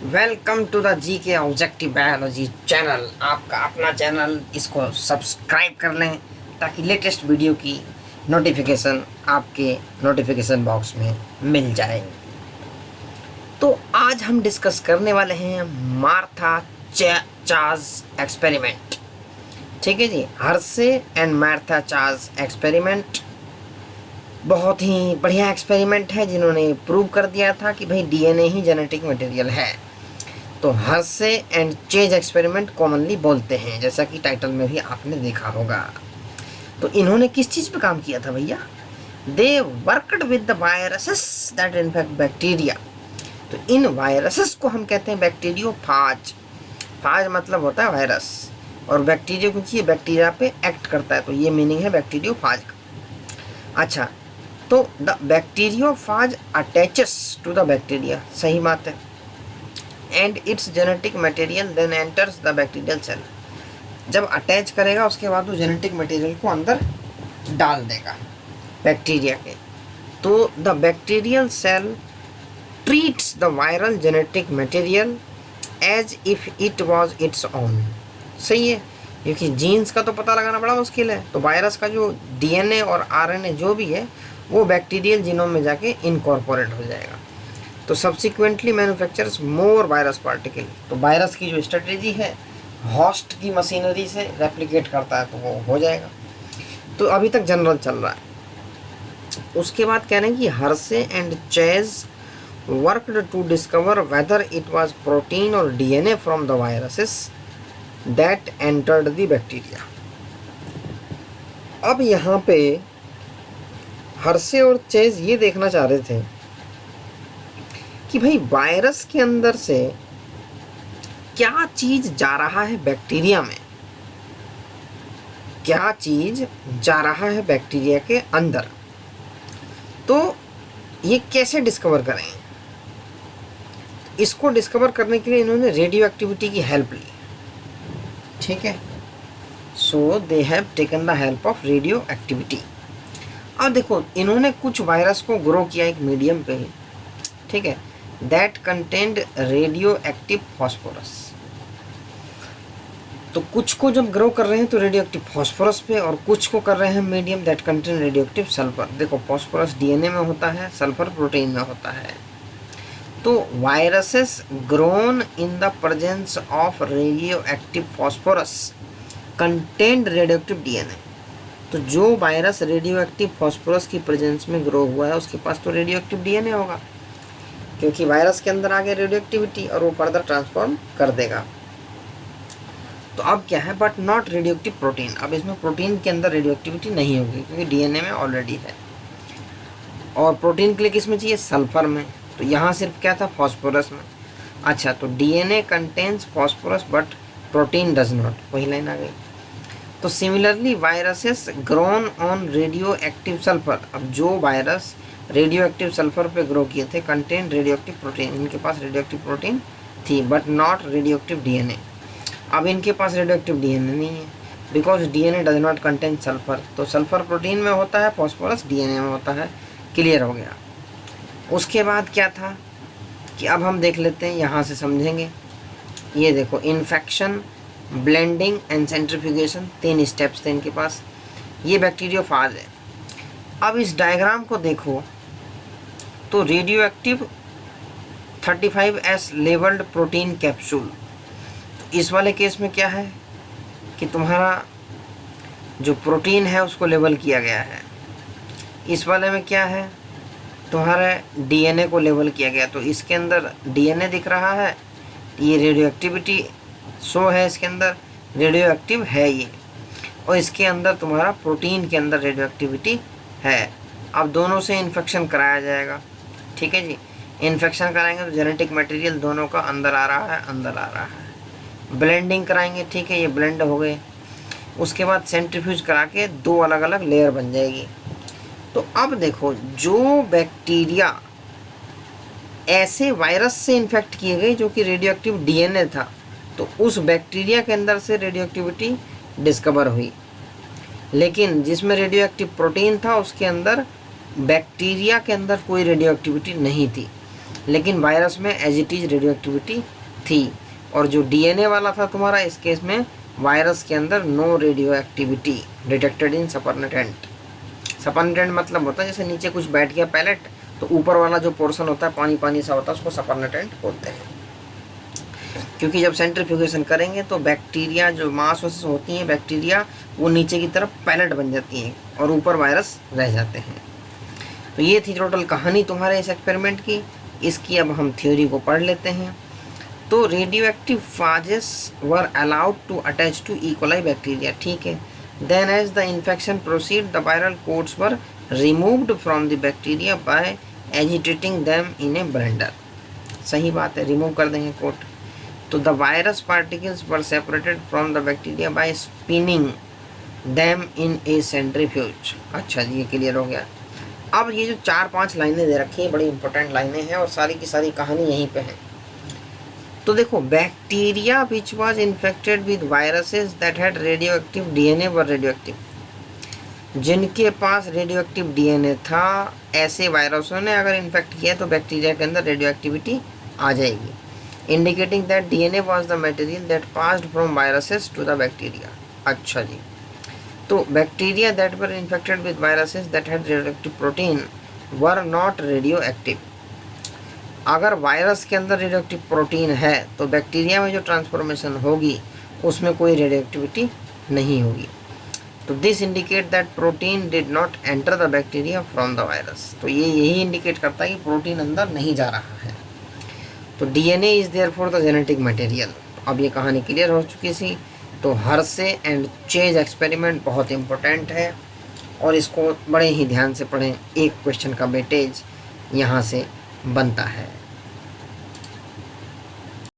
Welcome to the जी के objective biology channel. आपका अपना चैनल, इसको सब्सक्राइब कर लें ताकि लेटेस्ट वीडियो की नोटिफिकेशन आपके नोटिफिकेशन बॉक्स में मिल जाए। तो आज हम डिस्कस करने वाले हैं मार्था चाज एक्सपेरिमेंट। ठीक है जी, हर्शे एंड मार्था चाज एक्सपेरिमेंट बहुत ही बढ़िया एक्सपेरिमेंट है, जिन्होंने प्रूव कर दिया था कि भाई डीएनए ही जेनेटिक मटेरियल है। तो Hershey and Chase experiment commonly बोलते हैं, जैसा कि टाइटल में भी आपने देखा होगा। तो इन्होंने किस चीज़ पे काम किया था भैया? They worked with the viruses that infect bacteria. तो इन वायरसेस को हम कहते हैं बैक्टीरियोफाज। फाज मतलब होता है वायरस, और बैक्टीरिया क्योंकि ये बैक्टीरिया पे एक्ट करता है, तो ये मीनिंग है बैक्टीरियोफाज का। अच्छा, तो the bacteriophage attaches to the bacteria, सही बात है, and its genetic material then enters the bacterial cell. जब अटैच करेगा उसके बाद वो जेनेटिक मटेरियल को अंदर डाल देगा बैक्टीरिया के। तो the bacterial cell treats the viral genetic material as if it was its own. सही है, क्योंकि जीन्स का तो पता लगाना बड़ा मुश्किल है, तो वायरस का जो डीएनए और आरएनए जो भी है वो बैक्टीरियल जीनोम में जाके इनकॉर्पोरेट हो जाएगा। तो सब्सिक्वेंटली मैन्युफैक्चर्स मोर वायरस पार्टिकल। तो वायरस की जो स्ट्रेटेजी है होस्ट की मशीनरी से रेप्लिकेट करता है, तो वो हो जाएगा। तो अभी तक जनरल चल रहा है। उसके बाद कह रहे हैं कि Hershey and Chase worked to discover whether it was protein और DNA from the viruses that entered the bacteria. अब यहाँ पे हर्शे और चेज ये देखना चाह रहे थे कि भाई वायरस के अंदर से क्या चीज जा रहा है बैक्टीरिया में, क्या चीज जा रहा है बैक्टीरिया के अंदर, तो ये कैसे डिस्कवर करें। इसको डिस्कवर करने के लिए इन्होंने रेडियो एक्टिविटी की हेल्प ली। ठीक है, so they have taken the help of radioactivity. अब देखो, इन्होंने कुछ वायरस को ग्रो किया एक मीडियम पे ही, ठीक है, that contained radio active phosphorus. तो कुछ को जब ग्रो कर रहे हैं तो रेडियो एक्टिव फॉस्फोरस पे, और कुछ को कर रहे हैं medium that contain radio active sulphur. देखो, फॉस्फोरस डीएनए में होता है, सल्फर प्रोटीन में होता है। तो viruses grown in the presence of radio active phosphorus contained radio active DNA. तो जो वायरस रेडियो एक्टिव फॉस्फोरस की प्रेजेंस में ग्रो हुआ है उसके पास तो रेडियो एक्टिव डीएनए होगा, क्योंकि वायरस के अंदर आ गया रेडियो एक्टिविटी और वो फर्दर ट्रांसफॉर्म कर देगा। तो अब क्या है, but not radio active protein. अब इसमें प्रोटीन के अंदर रेडियो एक्टिविटी नहीं होगी क्योंकि डीएनए में ऑलरेडी है, और प्रोटीन के लिए किस में चाहिए, सल्फर में। तो यहाँ सिर्फ क्या था, फॉस्फोरस में। अच्छा, तो DNA contains phosphorus but protein does not, वही लाइन आ गई। तो similarly viruses grown on radio active sulphur. अब जो वायरस रेडियो एक्टिव सल्फर पे ग्रो किए थे कंटेन रेडियो एक्टिव प्रोटीन, इनके पास रेडियो एक्टिव प्रोटीन थी but not radio active DNA. अब इनके पास रेडियो एक्टिव डीएनए नहीं है because DNA does not contain sulphur. तो सल्फर प्रोटीन में होता है, फॉस्फोरस डीएनए में होता है। क्लियर हो गया। उसके बाद क्या था कि अब हम देख लेते हैं, यहाँ से समझेंगे। ये देखो, infection, blending and centrifugation, 3 steps थे इनके पास। ये बैक्टीरियोफाज है। अब इस डायग्राम को देखो तो radio active 35S labelled protein capsule. तो इस वाले केस में क्या है कि तुम्हारा जो प्रोटीन है उसको लेबल किया गया है। इस वाले में क्या है, तुम्हारे डीएनए को लेबल किया गया। तो इसके अंदर डीएनए दिख रहा है, ये रेडियो एक्टिविटी शो है, इसके अंदर रेडियो एक्टिव है ये, और इसके अंदर तुम्हारा प्रोटीन के अंदर रेडियो एक्टिविटी है। अब दोनों से इन्फेक्शन कराया जाएगा। ठीक है जी, इन्फेक्शन कराएंगे तो जेनेटिक मटेरियल दोनों का अंदर आ रहा है, अंदर आ रहा है। ब्लेंडिंग कराएंगे, ठीक है, ये ब्लेंड हो गए। उसके बाद सेंट्रीफ्यूज करा के 2 अलग अलग लेयर बन जाएगी। तो अब देखो, जो बैक्टीरिया ऐसे वायरस से इन्फेक्ट किए गए जो कि रेडियो एक्टिव डीएनए था, तो उस बैक्टीरिया के अंदर से रेडियो एक्टिविटी डिस्कवर हुई। लेकिन जिसमें रेडियो एक्टिव प्रोटीन था उसके अंदर, बैक्टीरिया के अंदर कोई रेडियो एक्टिविटी नहीं थी। लेकिन वायरस में as it is radioactivity थी। और जो डीएनए वाला था तुम्हारा, इस केस में वायरस के अंदर no radioactivity detected in supernatant. Supernatant मतलब होता है जैसे नीचे कुछ बैठ गया पैलेट, तो ऊपर वाला जो पोर्शन होता है पानी पानी सा होता है, उसको सपर्नेटेंट बोलते हैं। क्योंकि जब सेंट्रीफ्यूगेशन करेंगे तो बैक्टीरिया जो मास होती हैं बैक्टीरिया, वो नीचे की तरफ पैलेट बन जाती हैं और ऊपर वायरस रह जाते हैं। तो ये थी टोटल कहानी तुम्हारे इस एक्सपेरिमेंट की। इसकी अब हम थ्योरी को पढ़ लेते हैं। तो radioactive phages were allowed to attach to E coli bacteria, ठीक है। Then as the infection proceed the viral coats were removed from the bacteria by agitating them in a blender. सही बात है, रिमूव कर देंगे coat. तो the virus particles were separated from the bacteria by spinning them in a centrifuge. अच्छा जी, ये clear हो गया। अब ये जो 4-5 लाइनें दे रखी हैं, बड़ी इंपॉर्टेंट लाइनें हैं और सारी की सारी कहानी यहीं पे है। तो देखो, bacteria which was infected with viruses that had radio active DNA were radio active. जिनके पास रेडियो एक्टिव डीएनए था, ऐसे वायरसों ने अगर इन्फेक्ट किया तो बैक्टीरिया के अंदर रेडियो एक्टिविटी आ जाएगी, indicating that DNA was the material that passed from viruses to the bacteria. अच्छा जी, तो bacteria that were infected with viruses that had radioactive protein were not radioactive. अगर वायरस के अंदर रेडियोएक्टिव प्रोटीन है तो बैक्टीरिया में जो ट्रांसफॉर्मेशन होगी उसमें कोई रेडियोएक्टिविटी नहीं होगी। तो this indicate that protein did not enter the bacteria from the virus. तो ये यही इंडिकेट करता है कि प्रोटीन अंदर नहीं जा रहा है। तो DNA is there for the genetic material. अब ये कहानी क्लियर हो चुकी थी। तो हर्शे एंड चेज एक्सपेरिमेंट बहुत इंपॉर्टेंट है और इसको बड़े ही ध्यान से पढ़ें। एक क्वेश्चन का वेटेज यहाँ से बनता है।